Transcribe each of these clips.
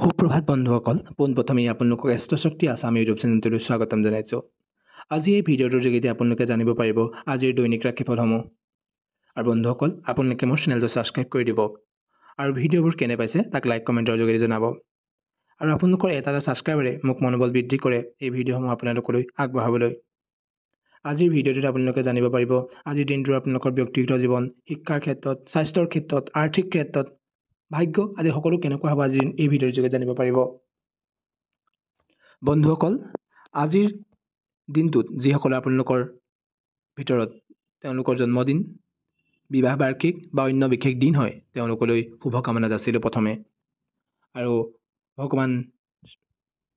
সুপ্ৰভাত বন্ধুসকল, পোনপ্ৰথমেই আপোনালোকক এষ্ট্ৰশক্তি আছাম ইউটিউব চেনেলটোলৈ স্বাগতম জনাইছোঁ। আজি এই ভিডিঅ'টোৰ যোগেদি আপোনালোকে জানিব পাৰিব আজিৰ দৈনিক ৰাশিফলসমূহ। আৰু বন্ধুসকল, আপোনালোকে মোৰ চেনেলটো ছাবস্ক্ৰাইব কৰি দিব আৰু ভিডিঅ'বোৰ কেনে পাইছে তাক লাইক কমেণ্টৰ যোগেদি জনাব। আৰু আপোনালোকৰ এটা ছাবস্ক্ৰাইবাৰে মোক মনোবল বৃদ্ধি কৰে এই ভিডিঅ'সমূহ আপোনালোকলৈ আগবঢ়াবলৈ। আজিৰ ভিডিঅ'টোত আপোনালোকে জানিব পাৰিব আজিৰ দিনটোৰ আপোনালোকৰ ব্যক্তিগত জীৱন, শিক্ষাৰ ক্ষেত্ৰত, স্বাস্থ্যৰ ক্ষেত্ৰত, আৰ্থিক ক্ষেত্ৰত, ভাগ্য আদি সকলো কেনেকুৱা হ'ব আজি এই ভিডিঅ'ৰ যোগে জানিব পাৰিব। বন্ধুসকল, আজিৰ দিনটোত যিসকলে আপোনালোকৰ ভিতৰত তেওঁলোকৰ জন্মদিন, বিবাহ বাৰ্ষিক বা অন্য বিশেষ দিন হয় তেওঁলোকলৈ শুভকামনা যাচিলোঁ প্ৰথমে। আৰু ভগৱান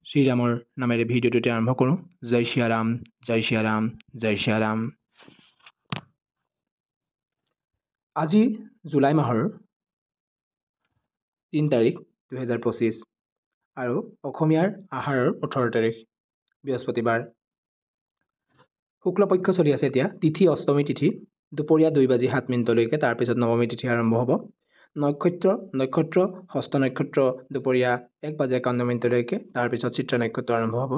শ্ৰীৰামৰ নামেৰে ভিডিঅ'টোতে আৰম্ভ কৰোঁ। জয় শ্ৰীৰাম, জয় শ্ৰীৰাম, জয় শ্ৰীৰাম। আজি জুলাই মাহৰ 3 তাৰিখ 2025 আৰু অসমীয়াৰ আহাৰৰ 18 তাৰিখ বৃহস্পতিবাৰ। শুক্লপক্ষ চলি আছে এতিয়া। তিথি অষ্টমী তিথি দুপৰীয়া 2:07 তাৰপিছত নৱমী তিথি আৰম্ভ হ'ব। নক্ষত্ৰ হস্ত নক্ষত্ৰ দুপৰীয়া 1:51 তাৰপিছত চিত্ৰা নক্ষত্ৰ আৰম্ভ হ'ব।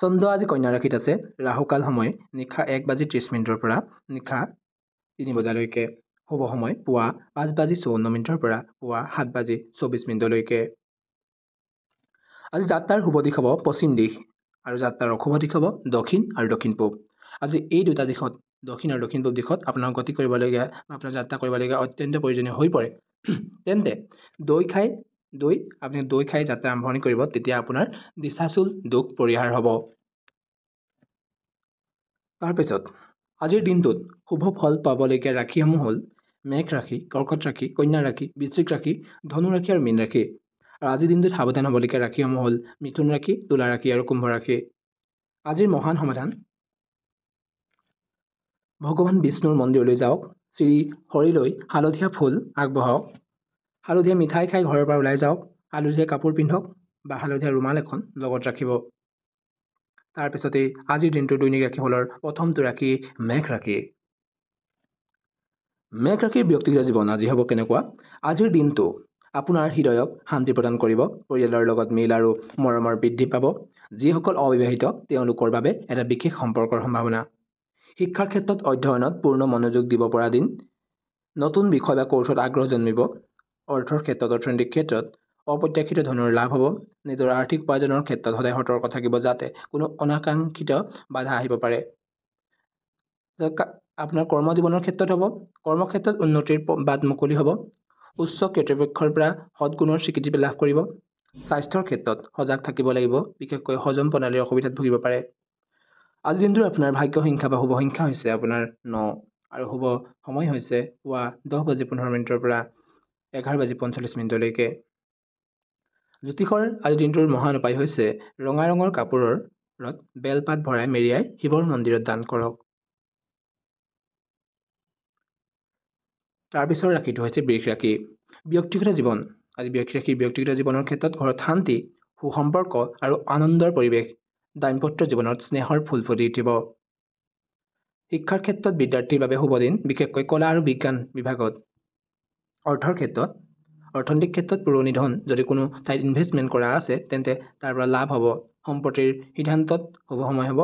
চন্দ্ৰ আজি কন্যা ৰাশিত আছে। ৰাহুকাল সময় নিশা 1:30 পৰা নিশা 3 বজালৈকে। শুভ সময় পুৱা 5:54 পৰা পুৱা 7:24। আজি যাত্ৰাৰ শুভ দিশ হ'ব পশ্চিম দিশ আৰু যাত্ৰাৰ অশুভ দিশ হ'ব দক্ষিণ আৰু দক্ষিণ পূব। আজি এই দুটা দিশত, দক্ষিণ আৰু দক্ষিণ পূব দিশত আপোনাৰ গতি কৰিবলগীয়া বা আপোনাৰ যাত্ৰা কৰিবলগীয়া অত্যন্ত প্ৰয়োজনীয় হৈ পৰে। তেন্তে আপুনি দৈ খাই যাত্ৰা আৰম্ভণি কৰিব, তেতিয়া আপোনাৰ দিশাচুল দুখ পৰিহাৰ হ'ব। তাৰপিছত আজিৰ দিনটোত শুভ ফল পাবলগীয়া ৰাশিসমূহ হ'ল মেঘ ৰাশি, কৰ্কট ৰাশি, কন্যা ৰাশি, বৃশ্চিক ৰাশি, ধনু ৰাশি আৰু মীন ৰাশি। আৰু আজিৰ দিনটোত সাৱধান হ'বলগীয়া ৰাশিসমূহ হ'ল মিথুন ৰাশি, তুলা ৰাশি আৰু কুম্ভ ৰাশি। আজিৰ মহান সমাধান, ভগৱান বিষ্ণুৰ মন্দিৰলৈ যাওক, শ্ৰী হৰিলৈ হালধীয়া ফুল আগবঢ়াওক, হালধীয়া মিঠাই খাই ঘৰৰ পৰা ওলাই যাওক, হালধীয়া কাপোৰ পিন্ধক বা হালধীয়া ৰুমাল এখন লগত ৰাখিব। তাৰপিছতেই আজিৰ দিনটোৰ দৈনিক ৰাশিফলৰ প্ৰথমটো ৰাশি মেঘ ৰাশি। মেঘ ৰাশিৰ ব্যক্তিগত জীৱন আজি হ'ব কেনেকুৱা? আজিৰ দিনটো আপোনাৰ হৃদয়ক শান্তি প্ৰদান কৰিব, পৰিয়ালৰ লগত মিল আৰু মৰমৰ বৃদ্ধি পাব। যিসকল অবিবাহিত তেওঁলোকৰ বাবে এটা বিশেষ সম্পৰ্কৰ সম্ভাৱনা। শিক্ষাৰ ক্ষেত্ৰত অধ্যয়নত পূৰ্ণ মনোযোগ দিব পৰা দিন। নতুন বিষয় বা কৌশলত আগ্ৰহ জন্মিব। অৰ্থনৈতিক ক্ষেত্ৰত অপ্ৰত্যাশিত ধনৰ লাভ হ'ব। নিজৰ আৰ্থিক উপাৰ্জনৰ ক্ষেত্ৰত সদায় সতৰ্ক থাকিব যাতে কোনো অনাকাংক্ষিত বাধা আহিব পাৰে। আপোনাৰ কৰ্মজীৱনৰ ক্ষেত্ৰত হ'ব, কৰ্মক্ষেত্ৰত উন্নতিৰ বাট মুকলি হ'ব। উচ্চ কৰ্তৃপক্ষৰ পৰা সৎগুণৰ স্বীকৃতি লাভ কৰিব। স্বাস্থ্যৰ ক্ষেত্ৰত সজাগ থাকিব লাগিব, বিশেষকৈ হজম প্ৰণালীৰ অসুবিধাত ভুগিব পাৰে। আজিৰ দিনটোৰ আপোনাৰ ভাগ্য সংখ্যা বা শুভ সংখ্যা হৈছে আপোনাৰ 9 আৰু শুভ সময় হৈছে পুৱা 10:15 পৰা 11:45। জ্যোতিষৰ আজিৰ দিনটোৰ মহান উপায় হৈছে ৰঙা ৰঙৰ কাপোৰত বেলপাত ভৰাই মেৰিয়াই শিৱৰ মন্দিৰত দান কৰক। তাৰপিছৰ ৰাশিটো হৈছে বৃষ ৰাশি। ব্যক্তিগত জীৱন, আজি বৃষ ৰাশিৰ ব্যক্তিগত জীৱনৰ ক্ষেত্ৰত ঘৰত শান্তি, সুসম্পৰ্ক আৰু আনন্দৰ পৰিৱেশ। দাম্পত্য জীৱনত স্নেহৰ ফুল ফুটি উঠিব। শিক্ষাৰ ক্ষেত্ৰত বিদ্যাৰ্থীৰ বাবে শুভ দিন, বিশেষকৈ কলা আৰু বিজ্ঞান বিভাগত। অৰ্থনৈতিক ক্ষেত্ৰত পুৰণি ধন যদি কোনো ঠাইত ইনভেষ্টমেণ্ট কৰা আছে তেন্তে তাৰ পৰা লাভ হ'ব। সম্পত্তিৰ সিদ্ধান্তত শুভ সময় হ'ব।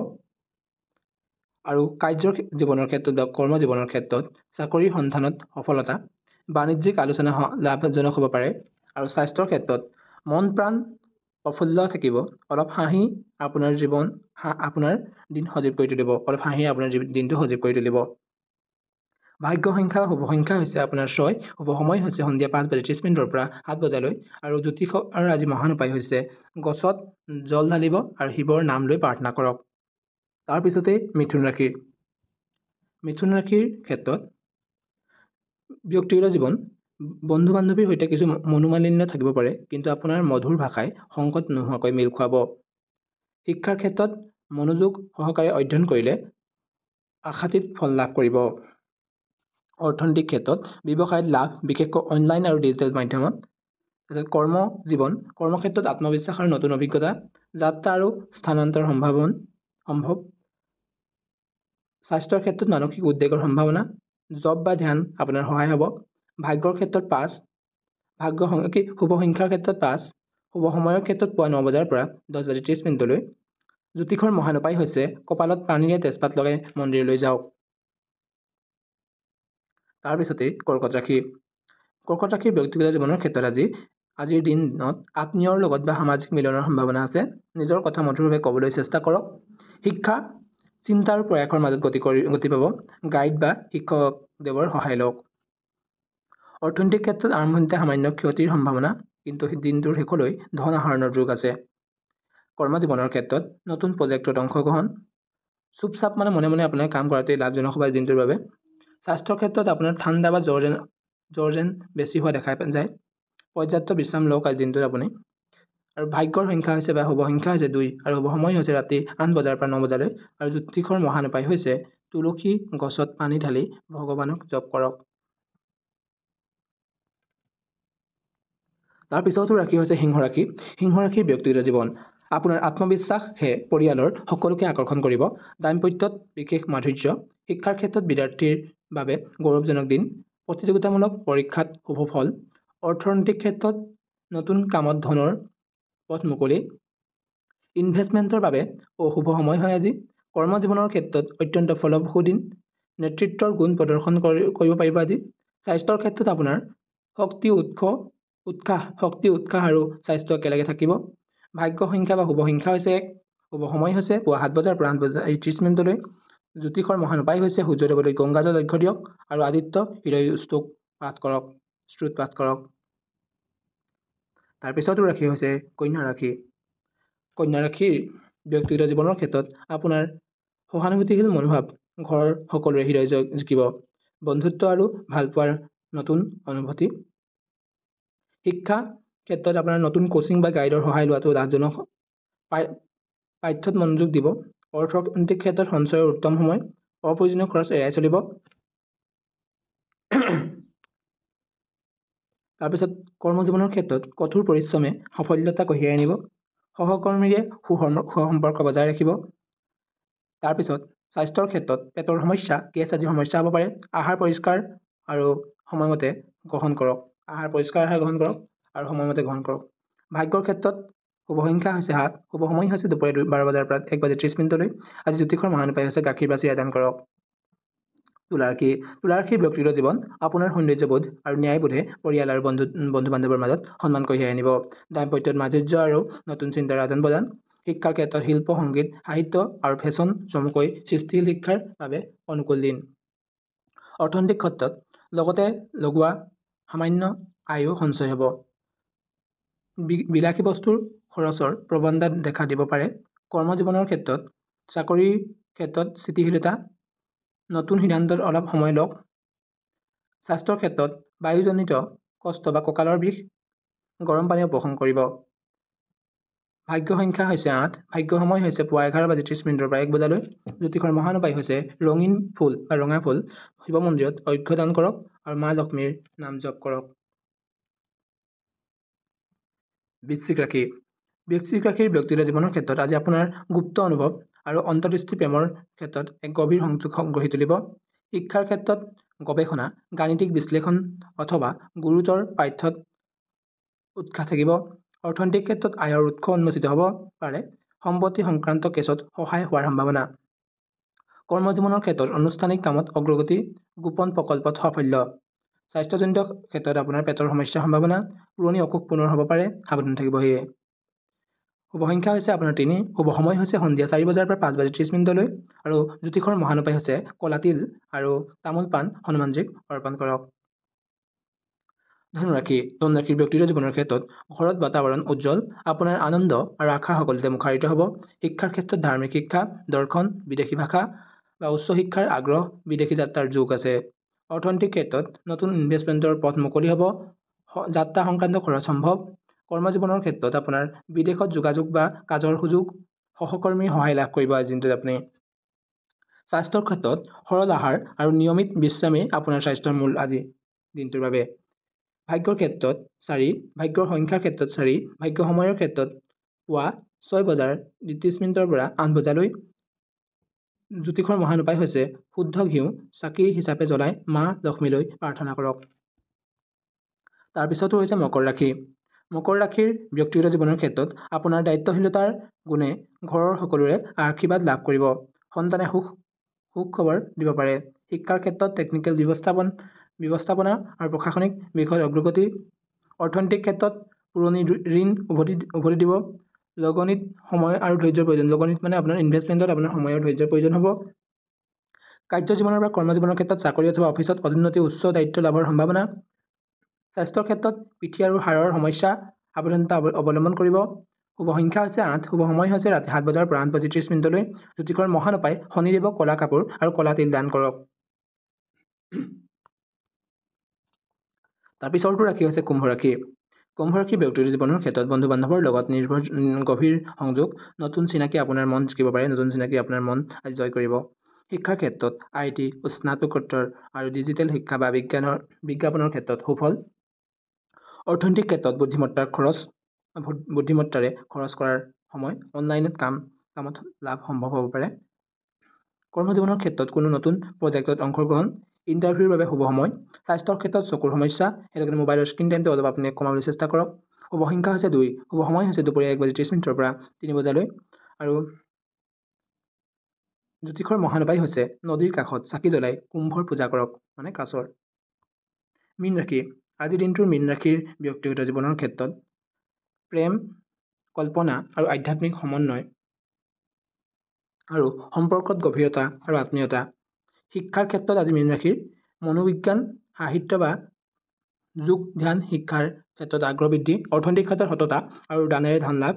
আৰু কাৰ্যৰ জীৱনৰ ক্ষেত্ৰত বা কৰ্ম জীৱনৰ ক্ষেত্ৰত চাকৰিৰ সন্ধানত সফলতা, বাণিজ্যিক আলোচনা লাভজনক হ'ব পাৰে। আৰু স্বাস্থ্যৰ ক্ষেত্ৰত মন প্ৰাণ প্ৰফুল্ল থাকিব। অলপ হাঁহি আপোনাৰ দিন সজীৱ কৰি তুলিব। দিনটো সজীৱ কৰি তুলিব। ভাগ্য সংখ্যা শুভ সংখ্যা হৈছে আপোনাৰ 6, শুভ সময় হৈছে সন্ধিয়া 5:30 পৰা 7 বজালৈ। আৰু জ্যোতিষৰ আজি মহান উপায় হৈছে গছত জল ঢালিব আৰু শিৱৰ নাম লৈ প্ৰাৰ্থনা কৰক। তাৰপিছতে মিথুন ৰাশি। মিথুন ৰাশিৰ ক্ষেত্ৰত ব্যক্তিগত জীৱন, বন্ধু বান্ধৱীৰ সৈতে কিছু মনোমালিন্য থাকিব পাৰে, কিন্তু আপোনাৰ মধুৰ ভাষাই সংকট নোহোৱাকৈ মিল খুৱাব। শিক্ষাৰ ক্ষেত্ৰত মনোযোগ সহকাৰে অধ্যয়ন কৰিলে আশাতীত ফল লাভ কৰিব। অৰ্থনৈতিক ক্ষেত্ৰত ব্যৱসায়ত লাভ, বিশেষকৈ অনলাইন আৰু ডিজিটেল মাধ্যমত। কৰ্মক্ষেত্ৰত আত্মবিশ্বাস আৰু নতুন অভিজ্ঞতা, যাত্ৰা আৰু স্থানান্তৰ সম্ভৱ। স্বাস্থ্যৰ ক্ষেত্ৰত মানসিক উদ্বেগৰ সম্ভাৱনা, জব বা ধ্যান আপোনাৰ সহায় হ'ব। ভাগ্যৰ ক্ষেত্ৰত 5, শুভ সংখ্যাৰ ক্ষেত্ৰত 5, শুভ সময়ৰ ক্ষেত্ৰত পুৱা 9 বজাৰ পৰা 10:30 জ্যোতিষৰ মহান উপায় হৈছে কপালত পানীৰে তেজপাত লগাই মন্দিৰলৈ যাওক। তাৰপিছতে কৰ্কট ৰাশি। কৰ্কট ৰাশিৰ ব্যক্তিগত জীৱনৰ ক্ষেত্ৰত আজিৰ দিনত আত্মীয়ৰ লগত বা সামাজিক মিলনৰ সম্ভাৱনা আছে। নিজৰ কথা মধুৰভাৱে ক'বলৈ চেষ্টা কৰক। শিক্ষা চিন্তা আৰু প্ৰয়াসৰ মাজত গতি পাব। গাইড বা শিক্ষকদেৱৰ সহায় লওক। অৰ্থনৈতিক ক্ষেত্ৰত আৰম্ভণিতে সামান্য ক্ষতিৰ সম্ভাৱনা, কিন্তু দিনটোৰ শেষলৈ ধন আহৰণৰ যোগ আছে। কৰ্মজীৱনৰ ক্ষেত্ৰত নতুন প্ৰজেক্টত অংশগ্ৰহণ, চুপচাপ মনে মনে আপোনাৰ কাম কৰাটোৱেই লাভজনক হ'ব দিনটোৰ বাবে। স্বাস্থ্যৰ ক্ষেত্ৰত আপোনাৰ ঠাণ্ডা বা জ্বৰ যেন বেছি হোৱা দেখা যায়। পৰ্যাপ্ত বিশ্ৰাম লওক আজি দিনটোত আপুনি। আৰু ভাগ্যৰ সংখ্যা হৈছে বা শুভ সংখ্যা হৈছে 2 আৰু শুভ সময় হৈছে ৰাতি 8 বজাৰ পৰা 9 বজালৈ। আৰু জ্যোতিষৰ মহান উপায় হৈছে তুলসী গছত পানী ঢালি ভগৱানক জপ কৰক। তাৰপিছতো ৰাশি হৈছে সিংহ ৰাশি। সিংহ ৰাশিৰ ব্যক্তিগত জীৱন। আপোনাৰ আত্মবিশ্বাসে পৰিয়ালৰ সকলোকে আকৰ্ষণ কৰিব। দাম্পত্যত বিশেষ মাধুৰ্য। শিক্ষাৰ ক্ষেত্ৰত বিদ্যাৰ্থীৰ বাবে গৌৰৱজনক দিন। প্ৰতিযোগিতামূলক পৰীক্ষাত শুভ ফল। অৰ্থনৈতিক ক্ষেত্ৰত নতুন কামত ধনৰ পথ মুকলি। ইনভেষ্টমেণ্টৰ বাবে অশুভ সময় হয় আজি। কৰ্মজীৱনৰ ক্ষেত্ৰত অত্যন্ত ফলপ্ৰসূ দিন। নেতৃত্বৰ গুণ প্ৰদৰ্শন কৰিব পাৰিব আজি। স্বাস্থ্যৰ ক্ষেত্ৰত আপোনাৰ শক্তি উৎসাহ আৰু স্বাস্থ্য একেলগে থাকিব। ভাগ্য সংখ্যা বা শুভ সংখ্যা হৈছে 1, শুভ সময় হৈছে পুৱা 7 বজাৰ পৰা 8:30 জ্যোতিষৰ মহান উপায় হৈছে সূৰ্যদেৱলৈ গংগাজল অৰ্ঘ্য দিয়ক আৰু আদিত্য হৃদয় স্তোত্ৰ পাঠ কৰক। তাৰপিছতো ৰাশি হৈছে কন্যা ৰাশি। কন্যা ৰাশিৰ ব্যক্তিগত জীৱনৰ ক্ষেত্ৰত আপোনাৰ সহানুভূতিশীল মনোভাৱ ঘৰৰ সকলোৰে হৃদয় জিকিব। বন্ধুত্ব আৰু ভালপোৱাৰ নতুন অনুভূতি। শিক্ষা ক্ষেত্ৰত আপোনাৰ নতুন কোচিং বা গাইডৰ সহায় লোৱাটো লাভজনক। পাঠ্যত মনোযোগ দিব। অৰ্থনৈতিক ক্ষেত্ৰত সঞ্চয়ৰ উত্তম সময়। অপ্ৰয়োজনীয় খৰচ এৰাই চলিব। তাৰপিছত কৰ্মজীৱনৰ ক্ষেত্ৰত কঠোৰ পৰিশ্ৰমে সাফল্যতা কঢ়িয়াই আনিব। সহকৰ্মীৰে সুসম্পৰ্ক বজাই ৰাখিব। তাৰপিছত স্বাস্থ্যৰ ক্ষেত্ৰত পেটৰ সমস্যা, গেছ আদি সমস্যা হ'ব পাৰে। আহাৰ পৰিষ্কাৰ আৰু সময়মতে গ্ৰহণ কৰক। আৰু সময়মতে গ্ৰহণ কৰক। ভাগ্যৰ ক্ষেত্ৰত শুভ সংখ্যা হৈছে 7, শুভ সময় হৈছে দুপৰীয়া 12 বজাৰ পৰা 1:30 আজি জ্যোতিষৰ মহান উপায় হৈছে গাখীৰ বা চিৰা দান কৰক। তুলা ৰাশিৰ ব্যক্তিগত জীৱন। আপোনাৰ সৌন্দৰ্যবোধ আৰু ন্যায়বোধে পৰিয়াল আৰু বন্ধু-বান্ধৱৰ মাজত সন্মান কঢ়িয়াই আনিব। দাম্পত্যত মাধুৰ্য আৰু নতুন চিন্তাৰ আদান প্ৰদান। শিক্ষাৰ ক্ষেত্ৰত শিল্প, সংগীত, সাহিত্য আৰু ফেশ্বন চমুকৈ সৃষ্টিশীল শিক্ষাৰ বাবে অনুকূল দিন। অৰ্থনৈতিক ক্ষেত্ৰত লগতে লগোৱা সামান্য আয়ো সঞ্চয় হ'ব। বিলাসী বস্তুৰ খৰচৰ প্ৰৱণতা দেখা দিব পাৰে। কৰ্মজীৱনৰ ক্ষেত্ৰত চাকৰিৰ ক্ষেত্ৰত স্থিতিশীলতা। নতুন সিদ্ধান্তত অলপ সময় লওক। স্বাস্থ্যৰ ক্ষেত্ৰত বায়ুজনিত কষ্ট বা কঁকালৰ বিষ, গৰম পানী উপশম কৰিব। ভাগ্য সংখ্যা হৈছে 8, ভাগ্য সময় হৈছে পুৱা 11:30 পৰা 1 বজালৈ। জ্যোতিষৰ মহান উপায় হৈছে ৰঙীন ফুল বা ৰঙা ফুল শিৱ মন্দিৰত অৰ্ঘ্য দান কৰক আৰু মা লক্ষ্মীৰ নাম জপ কৰক। বৃশ্চিক ৰাশিৰ ব্যক্তিগত জীৱনৰ ক্ষেত্ৰত আজি আপোনাৰ গুপ্ত অনুভৱ আৰু অন্তৰ্দৃষ্টি প্ৰেমৰ ক্ষেত্ৰত এক গভীৰ সংযোগ গঢ়ি তুলিব। শিক্ষাৰ ক্ষেত্ৰত গৱেষণা, গাণিতিক বিশ্লেষণ অথবা গুৰুতৰ পাঠ্যত উৎসাহ থাকিব। অৰ্থনৈতিক ক্ষেত্ৰত আয়ৰ উৎস উন্মোচিত হ'ব পাৰে। সম্পত্তি সংক্ৰান্ত কেছত সহায় হোৱাৰ সম্ভাৱনা। কৰ্মজীৱনৰ ক্ষেত্ৰত আনুষ্ঠানিক কামত অগ্ৰগতি, গোপন প্ৰকল্পত সাফল্য। স্বাস্থ্যজনিত ক্ষেত্ৰত আপোনাৰ পেটৰ সমস্যাৰ সম্ভাৱনা, পুৰণি অসুখ পুনৰ হ'ব পাৰে, সাৱধান থাকিব সেয়ে। শুভ সংখ্যা হৈছে আপোনাৰ 3, শুভ সময় হৈছে সন্ধিয়া 4 বজাৰ পৰা 5:30 আৰু জ্যোতিষৰ মহান উপায় হৈছে ক'লা তিল আৰু তামোল পাণ হনুমানজীক অৰ্পণ কৰক। ধনুৰাশিৰ ব্যক্তিগত জীৱনৰ ক্ষেত্ৰত ঘৰত বাতাবৰণ উজ্জ্বল। আপোনাৰ আনন্দ আৰু আশা সকলোতে মুখাৰিত হ'ব। শিক্ষাৰ ক্ষেত্ৰত ধাৰ্মিক শিক্ষা, দৰ্শন, বিদেশী ভাষা বা উচ্চ শিক্ষাৰ আগ্ৰহ, বিদেশী যাত্ৰাৰ যোগ আছে। অৰ্থনৈতিক ক্ষেত্ৰত নতুন ইনভেষ্টমেণ্টৰ পথ মুকলি হ'ব। যাত্ৰা সংক্ৰান্ত খৰচ সম্ভৱ। কৰ্মজীৱনৰ ক্ষেত্ৰত আপোনাৰ বিদেশত যোগাযোগ বা কাজৰ সুযোগ, সহকৰ্মীৰ সহায় লাভ কৰিব আজি দিনটোত আপুনি। স্বাস্থ্যৰ ক্ষেত্ৰত সৰল আহাৰ আৰু নিয়মিত বিশ্ৰামেই আপোনাৰ স্বাস্থ্যৰ মূল আজি দিনটোৰ বাবে। ভাগ্যৰ ক্ষেত্ৰত 4, ভাগ্যৰ সংখ্যাৰ ক্ষেত্ৰত 4, ভাগ্য সময়ৰ ক্ষেত্ৰত পুৱা 6:30 পৰা 8 বজালৈ। জ্যোতিষৰ মহান উপায় হৈছে শুদ্ধ ঘিউ চাকি হিচাপে জ্বলাই মা লক্ষ্মীলৈ প্ৰাৰ্থনা কৰক। তাৰপিছতো হৈছে মকৰ ৰাশি। মকৰ ৰাশিৰ ব্যক্তিগত জীৱনৰ ক্ষেত্ৰত আপোনাৰ দায়িত্বশীলতাৰ গুণে ঘৰৰ সকলোৰে আশীৰ্বাদ লাভ কৰিব। সন্তানে সুখবৰ দিব পাৰে। শিক্ষাৰ ক্ষেত্ৰত টেকনিকেল ব্যৱস্থাপনা আৰু প্ৰশাসনিক বিষয়ত অগ্ৰগতি। অৰ্থনৈতিক ক্ষেত্ৰত পুৰণি ঋণ উভতি দিব। লগনিত সময় আৰু ধৈৰ্যৰ প্ৰয়োজন। লগনিত মানে আপোনাৰ ইনভেষ্টমেণ্টত আপোনাৰ সময় আৰু ধৈৰ্যৰ প্ৰয়োজন হ'ব। কাৰ্য জীৱনৰ বা কৰ্মজীৱনৰ ক্ষেত্ৰত চাকৰি অথবা অফিচত পদোন্নতি, উচ্চ দায়িত্ব লাভৰ সম্ভাৱনা। স্বাস্থ্যৰ ক্ষেত্ৰত পিঠি আৰু হাড়ৰ সমস্যা, সাৱধানতা অৱলম্বন কৰিব। শুভ সংখ্যা হৈছে 8। শুভ সময় হৈছে ৰাতি 7 বজাৰ পৰা 8:30 মিনিটলৈ। জ্যোতিষৰ মহান উপায়, শনিদেৱক ক'লা কাপোৰ আৰু ক'লা তিল দান কৰক। তাৰপিছৰটো ৰাশি হৈছে কুম্ভ ৰাশি। কুম্ভ ৰাশি ব্যক্তিগত জীৱনৰ ক্ষেত্ৰত বন্ধু বান্ধৱৰ লগত গভীৰ সংযোগ, নতুন চিনাকি আপোনাৰ মন জিকিব পাৰে। নতুন চিনাকি আপোনাৰ মন জয় কৰিব। শিক্ষাৰ ক্ষেত্ৰত IT, স্নাতকোত্তৰ আৰু ডিজিটেল শিক্ষা বা বিজ্ঞাপনৰ ক্ষেত্ৰত সুফল। অৰ্থনৈতিক ক্ষেত্ৰত বুদ্ধিমত্তাৰে খৰচ কৰাৰ সময়। অনলাইনত কামত লাভ সম্ভৱ হ'ব পাৰে। কৰ্মজীৱনৰ ক্ষেত্ৰত কোনো নতুন প্ৰজেক্টত অংশগ্ৰহণ। ইণ্টাৰভিউৰ বাবে শুভ সময়। স্বাস্থ্যৰ ক্ষেত্ৰত চকুৰ সমস্যা, সেইটো কাৰণে মোবাইলৰ স্ক্ৰীন টাইমটো অলপ আপুনি কমাবলৈ চেষ্টা কৰক। শুভ সংখ্যা হৈছে 2। শুভ সময় হৈছে দুপৰীয়া 1:30 পৰা 3 বজালৈ। আৰু জ্যোতিষৰ মহান উপায় হৈছে নদীৰ কাষত চাকি জ্বলাই কুম্ভৰ পূজা কৰক, মানে কাছৰ। মীন ৰাশি। আজিৰ দিনটোৰ মীন ৰাশিৰ ব্যক্তিগত জীৱনৰ ক্ষেত্ৰত প্ৰেম, কল্পনা আৰু আধ্যাত্মিক সমন্বয় আৰু সম্পৰ্কত গভীৰতা আৰু আত্মীয়তা। শিক্ষাৰ ক্ষেত্ৰত আজি মীন ৰাশিৰ মনোবিজ্ঞান, সাহিত্য বা যোগ ধ্যান শিক্ষাৰ ক্ষেত্ৰত আগ্ৰহ বৃদ্ধি। অৰ্থনৈতিক ক্ষেত্ৰত সততা আৰু দানেৰে ধন লাভ।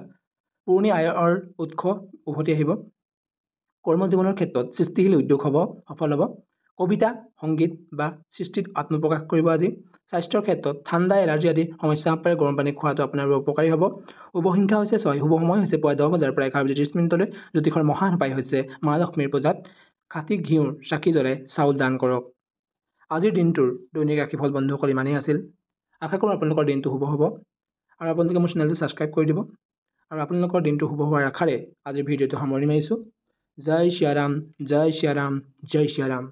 পুৰণি আয়ৰ উৎস উভতি আহিব। কৰ্মজীৱনৰ ক্ষেত্ৰত সৃষ্টিশীল উদ্যোগ সফল হ'ব। কবিতা, সংগীত বা সৃষ্টিত আত্মপ্ৰকাশ কৰিব আজি। স্বাস্থ্যৰ ক্ষেত্ৰত ঠাণ্ডা, এলাৰ্জি আদি সমস্যা হ'ব পাৰে। গৰম পানী খোৱাটো আপোনাৰ বাবে উপকাৰী হ'ব। শুভ সংখ্যা হৈছে 6। শুভ সময় হৈছে পুৱা 10 বজাৰ পৰা 11:30 মিনিটলৈ। জ্যোতিষৰ মহান উপায় হৈছে মা লক্ষ্মীৰ পূজাত খাটি ঘিউৰ চাকি জ্বলাই চাউল দান কৰক। আজিৰ দিনটোৰ দৈনিক ৰাশিফল বন্ধুসকল ইমানেই আছিল। আশা কৰোঁ আপোনালোকৰ দিনটো শুভ হ'ব আৰু আপোনালোকে মোৰ চেনেলটো ছাবস্ক্ৰাইব কৰি দিব। আৰু আপোনালোকৰ দিনটো শুভ হোৱাৰ আশাৰে আজিৰ ভিডিঅ'টো সামৰণি মাৰিছোঁ। জয় শ্ৰীৰাম, জয় শ্ৰীৰাম, জয় শ্ৰীৰাম।